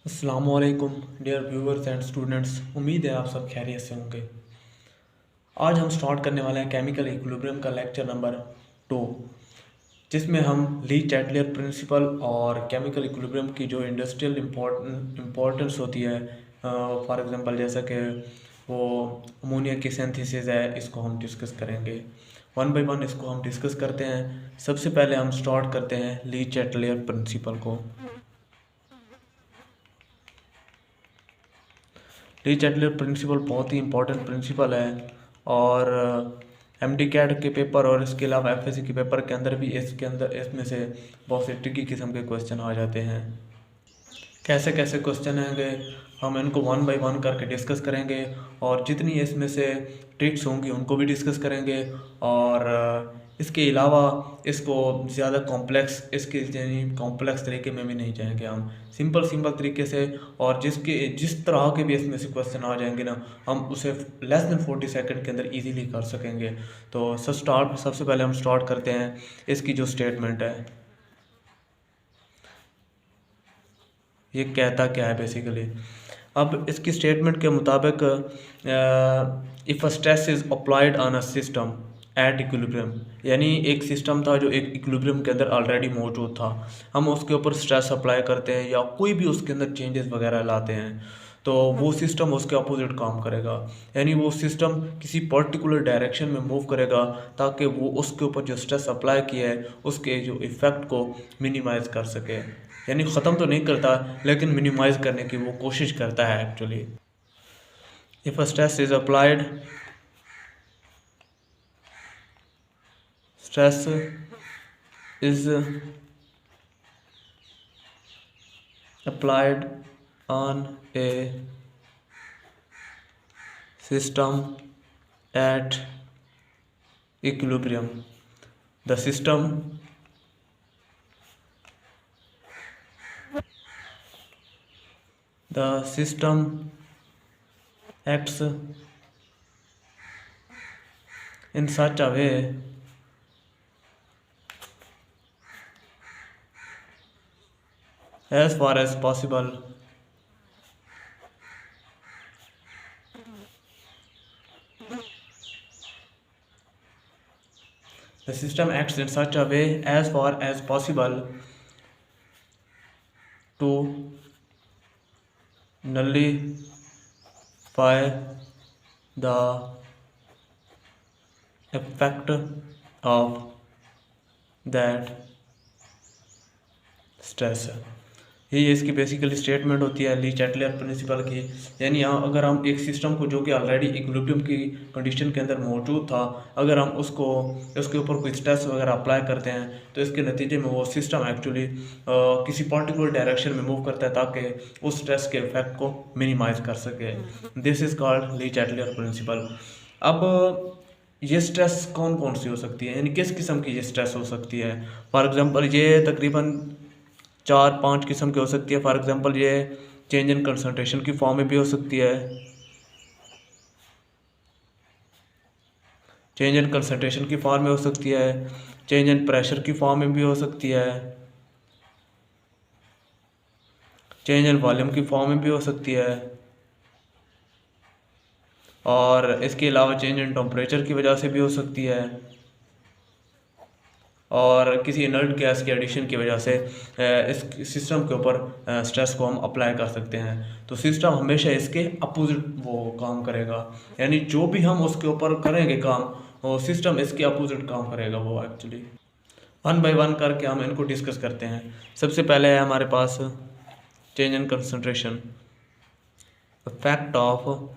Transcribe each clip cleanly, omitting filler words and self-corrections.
अस्सलामुअलैकुम dear viewers and students. उम्मीद है आप सब खैरियत से होंगे। आज हम स्टार्ट करने वाले हैं केमिकल इक्विलिब्रियम का लेक्चर नंबर 2, जिसमें हम ली चैटलियर प्रिंसिपल और केमिकल इक्विलिब्रियम की जो इंडस्ट्रियल इम्पोर्टेंस होती है, फॉर एग्जांपल जैसा कि वो अमोनिया की सिंथेसिस है, इसको हम डिस्कस करेंगे। वन बाय वन इसको हम डिस्कस करते हैं। सबसे पहले हम स्टार्ट करते हैं ली चैटलियर प्रिंसिपल को। ली चैटलियर प्रिंसिपल बहुत ही इंपॉर्टेंट प्रिंसिपल है और एमडी कैट के पेपर और इसके अलावा एफएससी के पेपर के अंदर भी इसमें से बहुत से ट्रिकी किस्म के क्वेश्चन आ जाते हैं। कैसे कैसे क्वेश्चन होंगे हम इनको वन बाय वन करके डिस्कस करेंगे और जितनी इसमें से ट्रिक्स होंगी उनको भी डिस्कस करेंगे। और इसके अलावा इसको ज़्यादा कॉम्प्लेक्स इसके यानी कॉम्प्लेक्स तरीके में भी नहीं जाएंगे, हम सिंपल सिंपल तरीके से। और जिस तरह के भी इसमें से क्वेश्चन आ जाएंगे ना, हम उसे लेस देन 40 सेकंड के अंदर इजीली कर सकेंगे। तो सबसे पहले हम स्टार्ट करते हैं इसकी जो स्टेटमेंट है। ये कहता क्या है बेसिकली। अब इसकी स्टेटमेंट के मुताबिक if a stress is applied on a system at equilibrium, यानी एक सिस्टम था जो एक इक्विलिब्रियम के अंदर ऑलरेडी मौजूद था, हम उसके ऊपर स्ट्रेस अप्लाई करते हैं या कोई भी उसके अंदर चेंजेस वगैरह लाते हैं, तो वो सिस्टम उसके अपोजिट काम करेगा। यानी वो सिस्टम किसी पर्टिकुलर डायरेक्शन में मूव करेगा ताकि वो उसके ऊपर जो स्ट्रेस अप्लाई किया है उसके जो इफ़ेक्ट को मिनिमाइज कर सके। यानी ख़त्म तो नहीं करता लेकिन मिनिमाइज करने की वो कोशिश करता है actually. If a stress is applied stress is applied on A system at equilibrium, the system acts in such a way as far as possible the system acts in such a way as far as possible to nullify the effect of that stress। ये इसकी basically statement होती है ली Chatelier principal की। यानी अगर हम एक system को जो कि ऑलरेडी इक्विलिब्रियम की कंडीशन के अंदर मौजूद था, अगर हम उसके ऊपर कोई स्ट्रेस वगैरह अप्लाई करते हैं तो इसके नतीजे में वो सिस्टम एक्चुअली किसी पर्टिकुलर डायरेक्शन में मूव करता है ताकि उस स्ट्रेस के इफेक्ट को मिनिमाइज कर सके। This is called Lee Chatelier principal. अब ये स्ट्रेस कौन कौन सी हो सकती है, यानी किस किस्म की ये स्ट्रेस हो सकती है। फॉर एग्जांपल ये तकरीबन 4-5 किस्म की हो सकती है। फॉर एग्जांपल ये चेंज इन कंसंट्रेशन की फॉर्म में भी हो सकती है, चेंज इन कंसंट्रेशन की फॉर्म में हो सकती है, चेंज इन प्रेशर की फॉर्म में भी हो सकती है, चेंज इन वॉल्यूम की फॉर्म में भी हो सकती है, और इसके अलावा चेंज इन टेम्परेचर की वजह से भी हो सकती है, और किसी इनर्ट गैस के एडिशन की वजह से इस सिस्टम के ऊपर स्ट्रेस को हम अप्लाई कर सकते हैं। तो सिस्टम हमेशा इसके अपोजिट वो काम करेगा, यानी जो भी हम उसके ऊपर करेंगे काम, वो सिस्टम इसके अपोजिट काम करेगा वो एक्चुअली। वन बाय वन करके हम इनको डिस्कस करते हैं। सबसे पहले है हमारे पास change in concentration, effect of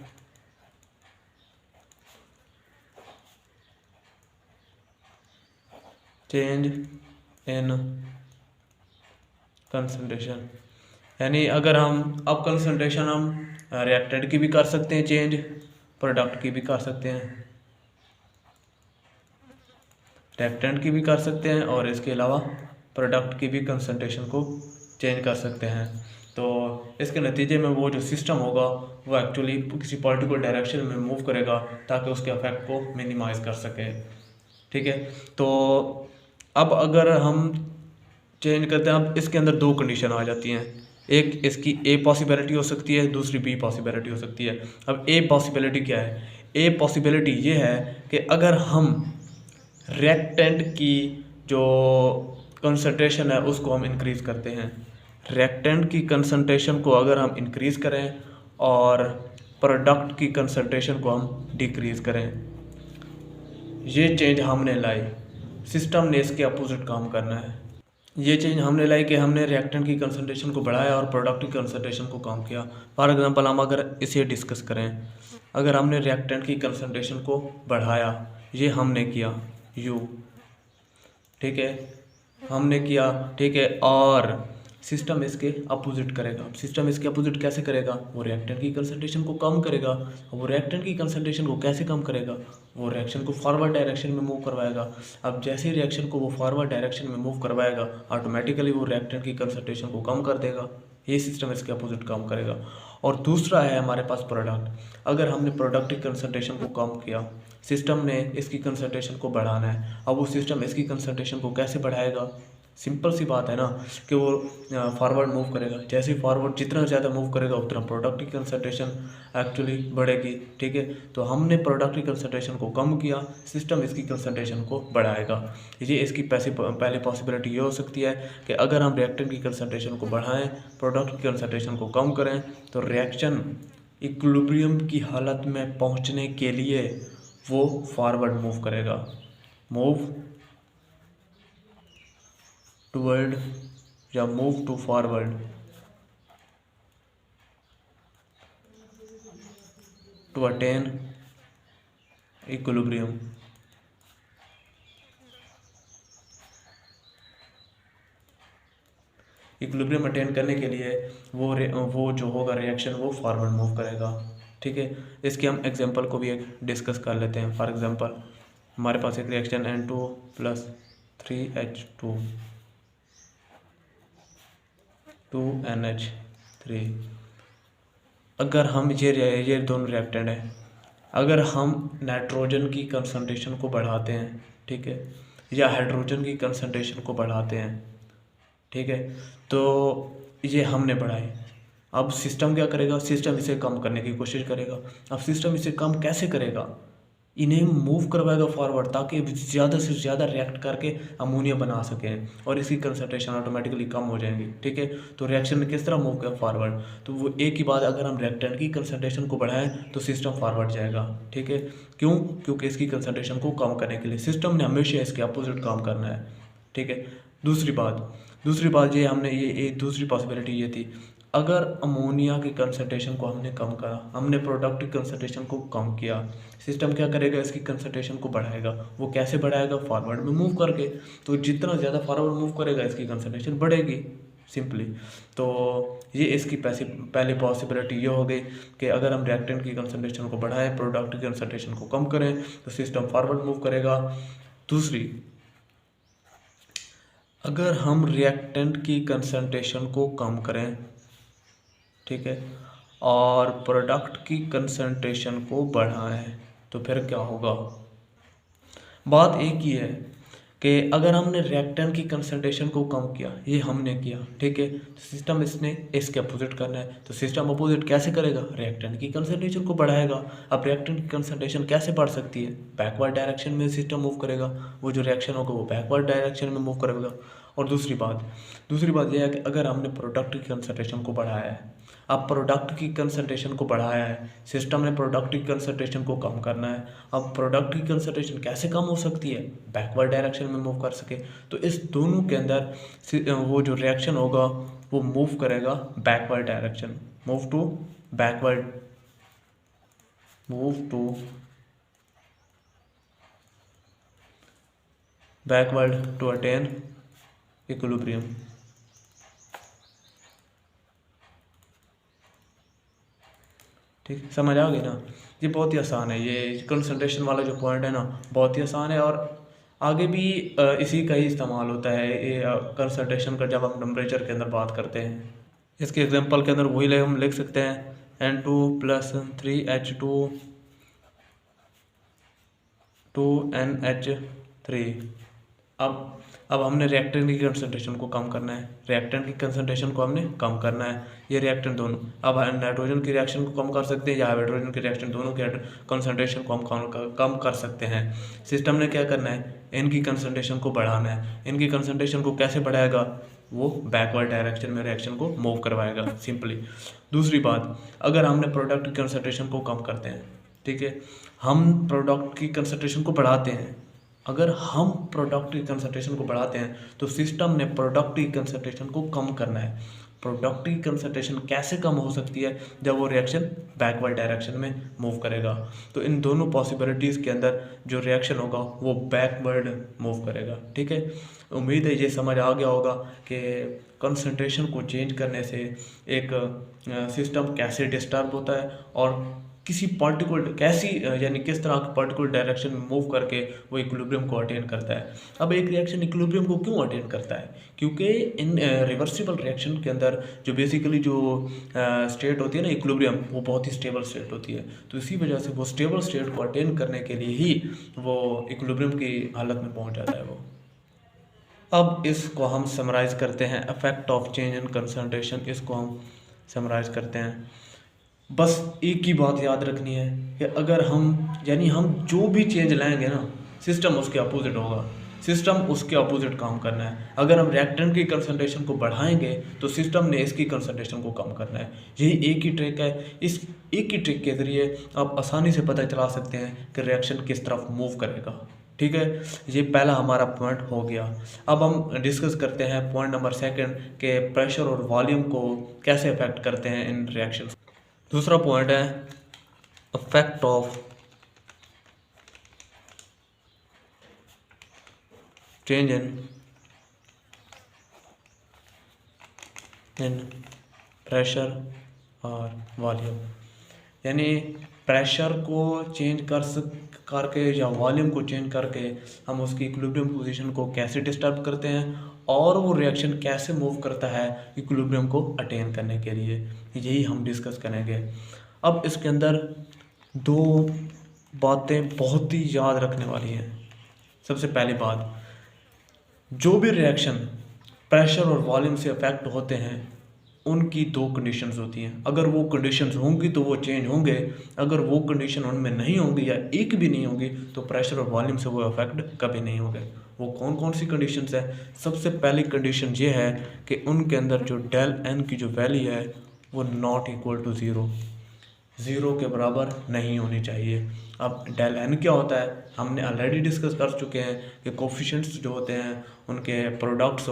change in concentration. यानी अगर हम अब कंसंट्रेशन हम रिएक्टेंट की भी कर सकते हैं चेंज, प्रोडक्ट की भी कर सकते हैं, रिएक्टेंट की भी कर सकते हैं और इसके अलावा प्रोडक्ट की भी कंसंट्रेशन को चेंज कर सकते हैं। तो इसके नतीजे में वो जो सिस्टम होगा वो एक्चुअली किसी पर्टिकुलर डायरेक्शन में मूव करेगा ताकि उसके इफेक्ट को मिनिमाइज कर सके। ठीक है, तो अब अगर हम चेंज करते हैं, अब इसके अंदर दो कंडीशन आ जाती हैं। एक इसकी ए पॉसिबिलिटी हो सकती है, दूसरी बी पॉसिबिलिटी हो सकती है। अब ए पॉसिबिलिटी क्या है? ए पॉसिबिलिटी ये है कि अगर हम रिएक्टेंट की जो कंसंट्रेशन है उसको हम इंक्रीज़ करते हैं, रिएक्टेंट की कंसंट्रेशन को अगर हम इंक्रीज़ करें और प्रोडक्ट की कंसंट्रेशन को हम डिक्रीज़ करें, ये चेंज हमने लाई। सिस्टम ने इसके अपोजिट काम करना है। ये चेंज हमने लाई कि हमने रिएक्टेंट की कंसंट्रेशन को बढ़ाया और प्रोडक्ट की कंसंट्रेशन को कम किया। फॉर एग्जांपल हम अगर इसे डिस्कस करें, अगर हमने रिएक्टेंट की कंसंट्रेशन को बढ़ाया, ये हमने किया यू, ठीक है, हमने किया, ठीक है, और सिस्टम इसके अपोजिट करेगा। सिस्टम इसके अपोजिट कैसे करेगा? वो रिएक्टेंट की कंसंट्रेशन को कम करेगा। वो रिएक्टेंट की कंसंट्रेशन को कैसे कम करेगा? वो रिएक्शन को फॉरवर्ड डायरेक्शन में मूव करवाएगा। अब जैसे ही रिएक्शन को वो फॉरवर्ड डायरेक्शन में मूव करवाएगा, ऑटोमेटिकली वो रिएक्टेंट की कंसंट्रेशन को कम कर देगा। ये सिस्टम इसके अपोजिट काम करेगा। और दूसरा है हमारे पास प्रोडक्ट। अगर हमने प्रोडक्ट की कंसंट्रेशन को कम किया, सिस्टम ने इसकी कंसंट्रेशन को बढ़ाना है। अब वो सिस्टम इसकी कंसंट्रेशन को कैसे बढ़ाएगा? सिंपल सी बात है ना कि वो फॉरवर्ड मूव करेगा। जैसे ही फॉरवर्ड जितना ज़्यादा मूव करेगा उतना प्रोडक्ट की कंसंट्रेशन एक्चुअली बढ़ेगी, ठीक है। तो हमने प्रोडक्ट की कंसंट्रेशन को कम किया, सिस्टम इसकी कंसंट्रेशन को बढ़ाएगा। ये इसकी पहली पॉसिबिलिटी ये हो सकती है कि अगर हम रिएक्टेंट की कंसंट्रेशन को बढ़ाएं, प्रोडक्ट की कंसंट्रेशन को कम करें, तो रिएक्शन इक्विलिब्रियम की हालत में पहुंचने के लिए वो फॉरवर्ड मूव करेगा, मूव टूवर्ड या move to forward to attain equilibrium. Equilibrium attain करने के लिए वो जो होगा रिएक्शन वो फॉरवर्ड मूव करेगा, ठीक है। इसके हम एग्जांपल को भी एक डिस्कस कर लेते हैं। फॉर एग्जांपल हमारे पास एक रिएक्शन N2 + 3H2 2NH3। अगर हम ये दोनों रिएक्टेंट हैं, अगर हम नाइट्रोजन की कंसंट्रेशन को बढ़ाते हैं, ठीक है, या हाइड्रोजन की कंसंट्रेशन को बढ़ाते हैं, ठीक है, तो ये हमने बढ़ाई। अब सिस्टम क्या करेगा? सिस्टम इसे कम करने की कोशिश करेगा। अब सिस्टम इसे कम कैसे करेगा? इन्हें मूव करवाएगा फॉरवर्ड, ताकि ज़्यादा से ज़्यादा रिएक्ट करके अमोनिया बना सकें और इसकी कंसंट्रेशन ऑटोमेटिकली कम हो जाएंगी, ठीक है। तो रिएक्शन में किस तरह मूव किया? फॉरवर्ड। तो वो एक ही बात, अगर हम रिएक्टेंट की कंसंट्रेशन को बढ़ाएं तो सिस्टम फॉरवर्ड जाएगा, ठीक है। क्यों? क्योंकि इसकी कंसंट्रेशन को कम करने के लिए सिस्टम ने हमेशा इसके अपोजिट काम करना है, ठीक है। दूसरी बात ये हमने ये दूसरी पॉसिबिलिटी ये थी, अगर अमोनिया की कंसंट्रेशन को हमने कम करा, हमने प्रोडक्ट की कंसंट्रेशन को कम किया, सिस्टम क्या करेगा? इसकी कंसंट्रेशन को बढ़ाएगा। वो कैसे बढ़ाएगा? फॉरवर्ड में मूव करके। तो जितना ज़्यादा फॉरवर्ड मूव करेगा इसकी कंसंट्रेशन बढ़ेगी, सिंपली। तो ये इसकी पहली पॉसिबिलिटी ये हो गई कि अगर हम रिएक्टेंट की कंसंट्रेशन को बढ़ाएं, प्रोडक्ट की कंसंट्रेशन को कम करें, तो सिस्टम फॉरवर्ड मूव करेगा। दूसरी, अगर हम रिएक्टेंट की कंसंट्रेशन को कम करें, ठीक है, और प्रोडक्ट की कंसंट्रेशन को बढ़ाएं, तो फिर क्या होगा? बात एक ही है कि अगर हमने रिएक्टेंट की कंसंट्रेशन को कम किया, ये हमने किया, ठीक है, तो सिस्टम इसने इसके अपोजिट करना है। तो सिस्टम अपोजिट कैसे करेगा? रिएक्टेंट की कंसंट्रेशन को बढ़ाएगा। अब रिएक्टेंट की कंसंट्रेशन कैसे बढ़ सकती है? बैकवर्ड डायरेक्शन में सिस्टम मूव करेगा। वो जो रिएक्शन होगा वो बैकवर्ड डायरेक्शन में मूव करेगा। और दूसरी बात यह है कि अगर हमने प्रोडक्ट की कंसंट्रेशन को बढ़ाया है, अब प्रोडक्ट की कंसंट्रेशन को बढ़ाया है, सिस्टम ने प्रोडक्ट की कंसंट्रेशन को कम करना है। अब प्रोडक्ट की कंसंट्रेशन कैसे कम हो सकती है? बैकवर्ड डायरेक्शन में मूव कर सके। तो इस दोनों के अंदर वो जो रिएक्शन होगा वो मूव करेगा backward direction, move to backward to attain equilibrium. ठीक, समझ आ गई ना? ये बहुत ही आसान है, ये कंसंट्रेशन वाला जो पॉइंट है ना बहुत ही आसान है। और आगे भी इसी का ही इस्तेमाल होता है ये कंसंट्रेशन का, जब हम टेम्परेचर के अंदर बात करते हैं। इसके एग्जांपल के अंदर वही हम लिख सकते हैं N2 + 3H2 2NH3, अब हमने रिएक्टेंट की कंसंट्रेशन को कम करना है, रिएक्टेंट की कंसंट्रेशन को हमने कम करना है, ये रिएक्टेंट दोनों। अब नाइट्रोजन की रिएक्शन को कम कर सकते हैं या हाइड्रोजन की रिएक्शन, दोनों के कंसंट्रेशन को हम कम कर सकते हैं। सिस्टम ने क्या करना है, इनकी कंसंट्रेशन को बढ़ाना है। इनकी कंसंट्रेशन को कैसे बढ़ाएगा, वो बैकवर्ड डायरेक्शन में रिएक्शन को मूव करवाएगा सिंपली। दूसरी बात, अगर हमने प्रोडक्ट की कंसंट्रेशन को कम करते हैं, ठीक है, हम प्रोडक्ट की कंसंट्रेशन को बढ़ाते हैं, अगर हम प्रोडक्ट की कंसंट्रेशन को बढ़ाते हैं तो सिस्टम ने प्रोडक्ट की कंसंट्रेशन को कम करना है। प्रोडक्ट की कंसंट्रेशन कैसे कम हो सकती है, जब वो रिएक्शन बैकवर्ड डायरेक्शन में मूव करेगा। तो इन दोनों पॉसिबिलिटीज़ के अंदर जो रिएक्शन होगा वो बैकवर्ड मूव करेगा, ठीक है। उम्मीद है ये समझ आ गया होगा कि कंसंट्रेशन को चेंज करने से एक सिस्टम कैसे डिस्टर्ब होता है और किसी पर्टिकुलर कैसी यानी किस तरह की पर्टिकुलर डायरेक्शन में मूव करके वो इक्विलिब्रियम को अटेन करता है। अब एक रिएक्शन इक्विलिब्रियम को क्यों अटेन करता है, क्योंकि इन रिवर्सिबल रिएक्शन के अंदर जो बेसिकली जो स्टेट होती है ना इक्विलिब्रियम, वो बहुत ही स्टेबल स्टेट होती है। तो इसी वजह से वो स्टेबल स्टेट को अटेन करने के लिए ही वो इक्विलिब्रियम की हालत में पहुँच जाता है वो। अब इसको हम समराइज़ करते हैं, effect of change in concentration, इसको हम समराइज़ करते हैं। बस एक ही बात याद रखनी है कि अगर हम जो भी चेंज लाएंगे ना, सिस्टम उसके अपोजिट होगा, सिस्टम उसके अपोजिट काम करना है। अगर हम रिएक्टेंट की कंसंट्रेशन को बढ़ाएंगे तो सिस्टम ने इसकी कंसंट्रेशन को कम करना है। यही एक ही ट्रिक है। इस एक ही ट्रिक के ज़रिए आप आसानी से पता चला सकते हैं कि रिएक्शन किस तरफ मूव करेगा, ठीक है। ये पहला हमारा पॉइंट हो गया। अब हम डिस्कस करते हैं पॉइंट नंबर सेकंड के प्रेशर और वॉल्यूम को कैसे अफेक्ट करते हैं इन रिएक्शन। दूसरा पॉइंट है effect of change in pressure और वॉल्यूम, यानी प्रेशर को चेंज करके या वॉल्यूम को चेंज करके हम उसकी इक्विलिब्रियम पोजीशन को कैसे डिस्टर्ब करते हैं और वो रिएक्शन कैसे मूव करता है इक्विलिब्रियम को अटेन करने के लिए, यही हम डिस्कस करेंगे। अब इसके अंदर दो बातें बहुत ही याद रखने वाली हैं। सबसे पहली बात, जो भी रिएक्शन प्रेशर और वॉल्यूम से अफेक्ट होते हैं उनकी दो कंडीशंस होती हैं। अगर वो कंडीशंस होंगी तो वो चेंज होंगे, अगर वो कंडीशन उनमें नहीं होंगी या एक भी नहीं होगी तो प्रेशर और वॉल्यूम से वो अफेक्ट कभी नहीं होंगे। वो कौन कौन सी कंडीशंस है? सबसे पहली कंडीशन ये है कि उनके अंदर जो डेल एन की जो वैल्यू है वो not equal to zero, zero के बराबर नहीं होनी चाहिए। अब डेल एन क्या होता है हमने ऑलरेडी डिस्कस कर चुके हैं कि कोफिशिएंट्स जो होते हैं उनके प्रोडक्ट्स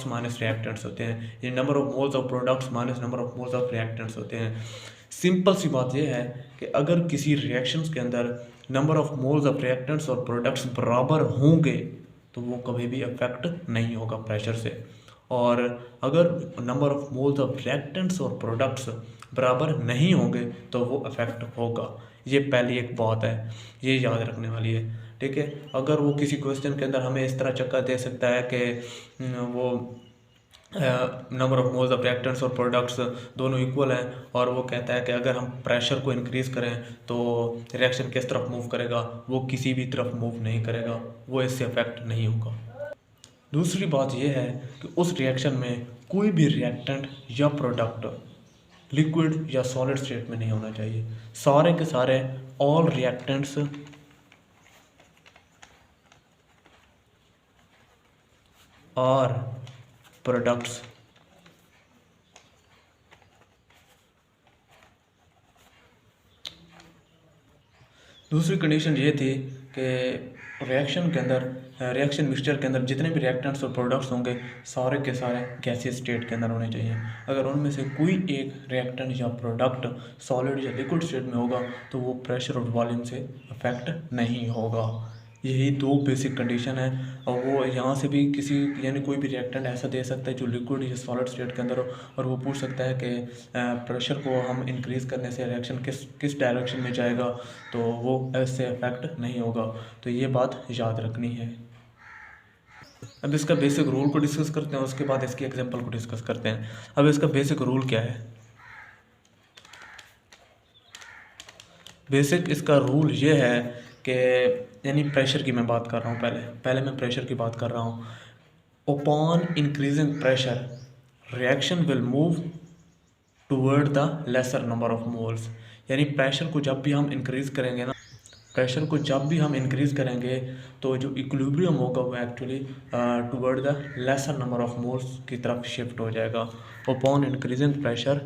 माइनस रिएक्टेंट्स होते हैं। ये number of moles of products minus number of moles of reactants होते हैं। सिंपल सी बात यह है कि अगर किसी रिएक्शंस के अंदर number of moles of reactants और प्रोडक्ट्स बराबर होंगे तो वो कभी भी अफेक्ट नहीं होगा प्रेशर से, और अगर number of moles of reactants और प्रोडक्ट्स बराबर नहीं होंगे तो वो अफेक्ट होगा। ये पहली एक बात है, ये याद रखने वाली है, ठीक है। अगर वो किसी क्वेश्चन के अंदर हमें इस तरह चक्कर दे सकता है कि वो number of moles of reactants और प्रोडक्ट्स दोनों इक्वल हैं और वो कहता है कि अगर हम प्रेशर को इंक्रीज़ करें तो रिएक्शन किस तरफ मूव करेगा, वो किसी भी तरफ मूव नहीं करेगा, वो इससे अफेक्ट नहीं होगा। दूसरी बात यह है कि उस रिएक्शन में कोई भी रिएक्टेंट या प्रोडक्ट लिक्विड या सॉलिड स्टेट में नहीं होना चाहिए। सारे के सारे ऑल रिएक्टेंट्स और प्रोडक्ट्स दूसरी कंडीशन ये थी कि रिएक्शन के अंदर रिएक्शन मिक्सचर के अंदर जितने भी रिएक्टेंट्स और प्रोडक्ट्स होंगे सारे के सारे गैसियस स्टेट के अंदर होने चाहिए। अगर उनमें से कोई एक रिएक्टेंट या प्रोडक्ट सॉलिड या लिक्विड स्टेट में होगा तो वो प्रेशर और वॉल्यूम से अफेक्ट नहीं होगा। यही दो बेसिक कंडीशन है और वो यहाँ से भी किसी यानी कोई भी रिएक्टेंट ऐसा दे सकता है जो लिक्विड या सॉलिड स्टेट के अंदर हो और वो पूछ सकता है कि प्रेशर को हम इंक्रीज़ करने से रिएक्शन किस डायरेक्शन में जाएगा, तो वो इससे अफेक्ट नहीं होगा। तो ये बात याद रखनी है। अब इसका बेसिक रूल को डिस्कस करते हैं, उसके बाद इसकी एग्जांपल को डिस्कस करते हैं। अब इसका बेसिक रूल क्या है? बेसिक इसका रूल ये है कि यानी प्रेशर की मैं बात कर रहा हूँ, पहले मैं प्रेशर की बात कर रहा हूँ। Upon increasing pressure reaction will move toward the lesser number of moles. यानी प्रेशर को जब भी हम इंक्रीज़ करेंगे ना, प्रेशर को जब भी हम इंक्रीज़ करेंगे तो जो इक्विलिब्रियम होगा वो actually toward the lesser number of moles की तरफ शिफ्ट हो जाएगा। Upon increasing pressure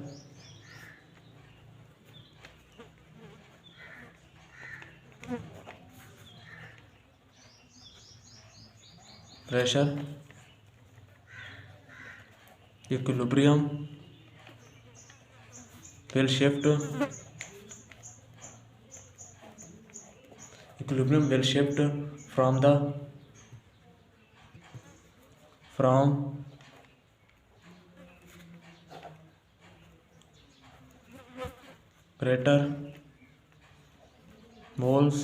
equilibrium will shift from greater moles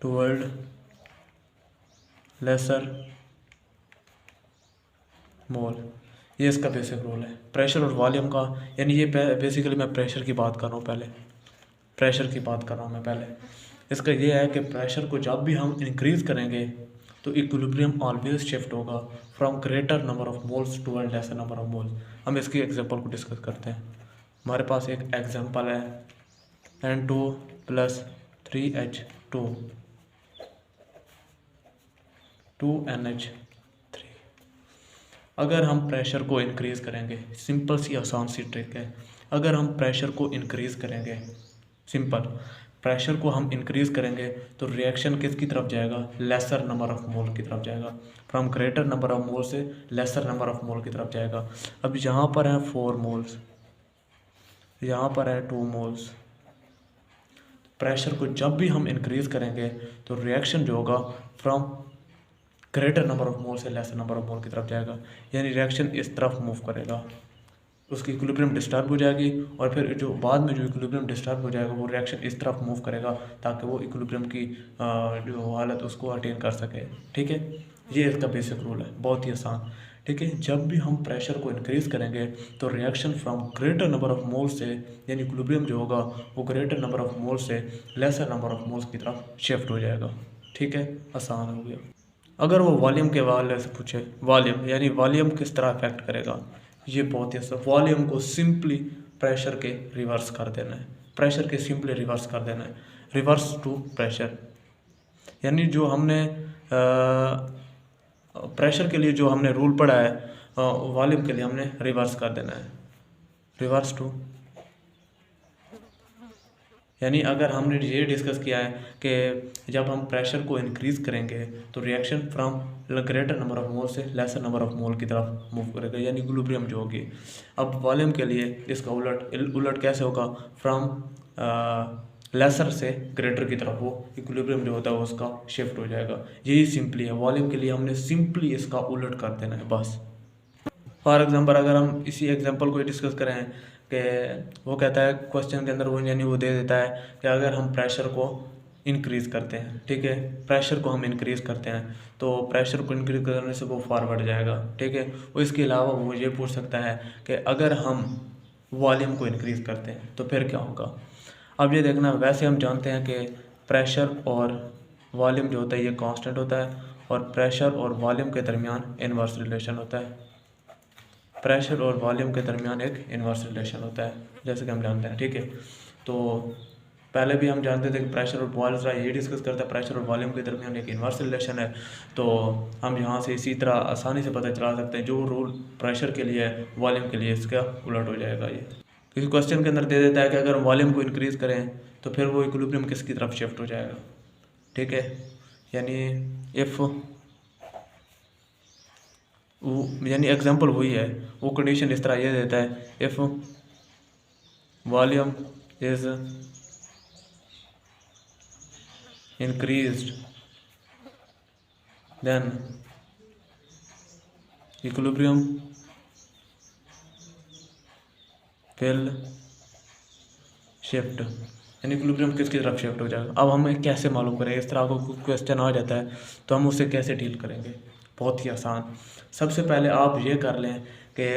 toward lesser मोल। ये इसका बेसिक रूल है प्रेशर और वॉल्यूम का। यानी ये बेसिकली मैं प्रेशर की बात कर रहा हूँ, पहले इसका ये है कि प्रेशर को जब भी हम इंक्रीज़ करेंगे तो इक्विलिब्रियम ऑलवेज शिफ्ट होगा from greater number of moles to lesser number of moles. हम इसकी एग्जांपल को डिस्कस करते हैं। हमारे पास एक एग्जांपल है N2 + 3H2 2NH3। अगर हम प्रेशर को इंक्रीज़ करेंगे, सिंपल सी आसान सी ट्रिक है, अगर हम प्रेशर को इंक्रीज़ करेंगे, सिंपल प्रेशर को हम इंक्रीज़ करेंगे तो रिएक्शन किसकी तरफ जाएगा, लेसर नंबर ऑफ मोल की तरफ जाएगा। From greater number of mole से लेसर नंबर ऑफ मोल की तरफ जाएगा। अब यहाँ पर है 4 मोल्स, यहाँ पर है 2 मोल्स। प्रेशर को जब भी हम इंक्रीज़ करेंगे तो रिएक्शन जो होगा from greater number of mole से लेसर नंबर ऑफ मोल की तरफ जाएगा। यानी रिएक्शन इस तरफ मूव करेगा, उसकी इक्विलिब्रियम डिस्टर्ब हो जाएगी और फिर जो बाद में जो इक्विलिब्रियम डिस्टर्ब हो जाएगा वो रिएक्शन इस तरफ मूव करेगा ताकि वो इक्विलिब्रियम की जो हालत उसको अटेन कर सके। ठीक है, ये इसका बेसिक रूल है, बहुत ही आसान। ठीक है, जब भी हम प्रेशर को इंक्रीज़ करेंगे तो reaction from greater number of mole से, यानी इक्विलिब्रियम जो होगा वो ग्रेटर नंबर ऑफ मोल से लेसर नंबर ऑफ मोल्स की तरफ शिफ्ट हो जाएगा। ठीक है, आसान हो गया। अगर वो वॉल्यूम के हवाले से पूछे, वॉल्यूम यानी वॉल्यूम किस तरह अफेक्ट करेगा, ये बहुत ही अच्छा। वॉल्यूम को सिंपली प्रेशर के रिवर्स कर देना है, रिवर्स टू प्रेशर। यानी जो हमने प्रेशर के लिए जो हमने रूल पढ़ा है वॉल्यूम के लिए हमने रिवर्स कर देना है, रिवर्स टू। यानी अगर हमने ये डिस्कस किया है कि जब हम प्रेशर को इंक्रीज़ करेंगे तो reaction from greater number of mole से लेसर नंबर ऑफ मोल की तरफ मूव करेगा, यानी इक्विलिब्रियम जो होगी। अब वॉल्यूम के लिए इसका उलट कैसे होगा, फ्रॉम लेसर से ग्रेटर की तरफ वो इक्विलिब्रियम जो होता है उसका शिफ्ट हो जाएगा। यही सिंपली है, वॉल्यूम के लिए हमने सिंपली इसका उलट कर देना है बस। फॉर एग्जांपल अगर हम इसी एग्जांपल को डिस्कस करें कि वो कहता है क्वेश्चन के अंदर वो यानी वो दे देता है कि अगर हम प्रेशर को इंक्रीज़ करते हैं, ठीक है, प्रेशर को हम इंक्रीज़ करते हैं तो प्रेशर को इंक्रीज़ करने से वो फॉरवर्ड जाएगा। ठीक है, और इसके अलावा वो ये पूछ सकता है कि अगर हम वॉल्यूम को इंक्रीज़ करते हैं तो फिर क्या होगा। अब ये देखना, वैसे हम जानते हैं कि प्रेशर और वॉल्यूम जो होता है ये कांस्टेंट होता है और प्रेशर और वॉल्यूम के दरमियान इनवर्स रिलेशन होता है, प्रेशर और वॉल्यूम के दरमियान एक इनवर्स रिलेशन होता है, जैसे कि हम जानते हैं। ठीक है, तो पहले भी हम जानते थे कि प्रेशर और वॉल्यूम ये डिस्कस करता है, प्रेशर और वॉल्यूम के दरमियान एक इनवर्स रिलेशन है। तो हम यहाँ से इसी तरह आसानी से पता चला सकते हैं, जो रूल प्रेशर के लिए है वॉल्यूम के लिए इसका उलट हो जाएगा। ये किसी क्वेश्चन के अंदर दे देता है कि अगर वॉल्यूम को इंक्रीज़ करें तो फिर वो इक्विलिब्रियम किसकी तरफ शिफ्ट हो जाएगा। ठीक है, यानी इफ़ यानी एग्जांपल वही है, वो कंडीशन इस तरह ये देता है, if volume is increased then equilibrium will shift, यानी इक्विलिब्रियम किसकी तरफ शिफ्ट हो जाएगा। अब हमें कैसे मालूम करें, इस तरह को क्वेश्चन आ जाता है तो हम उससे कैसे डील करेंगे। बहुत ही आसान, सबसे पहले आप ये कर लें कि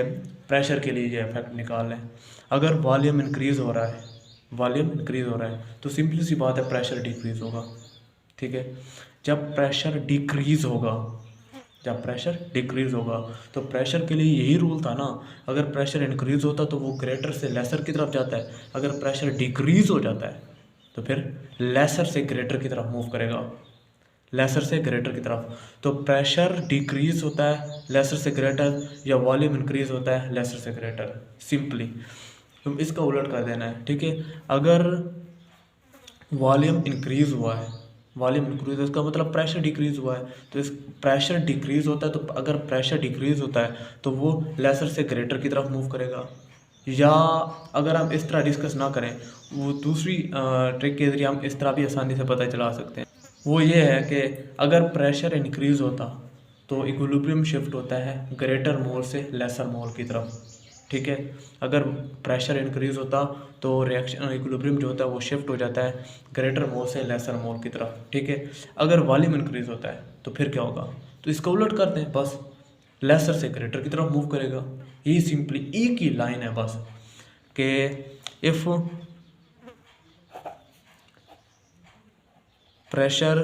प्रेशर के लिए ये इफेक्ट निकाल लें। अगर वॉल्यूम इंक्रीज़ हो रहा है वॉल्यूम इंक्रीज हो रहा है तो सिंपली सी बात है प्रेशर डिक्रीज होगा। ठीक है, जब प्रेशर डिक्रीज होगा, जब प्रेशर डिक्रीज होगा तो प्रेशर के लिए यही रूल था ना, अगर प्रेशर इंक्रीज होता तो वो ग्रेटर से लेसर की तरफ जाता है, अगर प्रेशर डिक्रीज हो जाता है तो फिर लेसर से ग्रेटर की तरफ मूव करेगा, लेसर से ग्रेटर की तरफ। तो प्रेशर डिक्रीज होता है लेसर से ग्रेटर, या वॉल्यूम इंक्रीज होता है लेसर से ग्रेटर, सिंपली तुम इसका उलट कर देना है। ठीक है, अगर वॉल्यूम इंक्रीज हुआ है, वॉल्यूम इंक्रीज इसका मतलब प्रेशर डिक्रीज हुआ है, तो इस प्रेशर डिक्रीज होता है तो अगर प्रेशर डिक्रीज होता है तो वो लेसर से ग्रेटर की तरफ मूव करेगा। या अगर हम इस तरह डिस्कस ना करें, वो दूसरी ट्रिक के जरिए हम इस तरह भी आसानी से पता चला सकते हैं, वो ये है कि अगर प्रेशर इंक्रीज होता तो इक्विलिब्रियम शिफ्ट होता है ग्रेटर मोल से लेसर मोल की तरफ। ठीक है, अगर प्रेशर इंक्रीज होता तो रिएक्शन इक्विलिब्रियम जो होता है वो शिफ्ट हो जाता है ग्रेटर मोल से लेसर मोल की तरफ। ठीक है, अगर वॉल्यूम इंक्रीज होता है तो फिर क्या होगा, तो इसका उलट करते हैं, बस लेसर से ग्रेटर की तरफ मूव करेगा। ये सिंपली एक ही लाइन है बस कि if pressure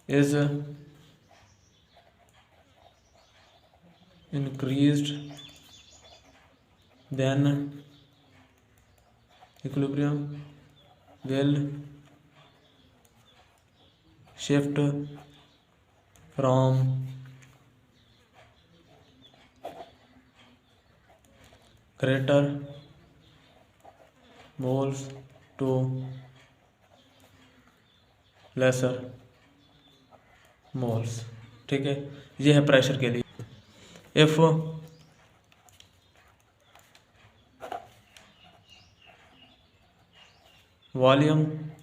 is increased then equilibrium will shift from greater moles to lesser moles। ठीक है, ये है प्रेशर के लिए। if volume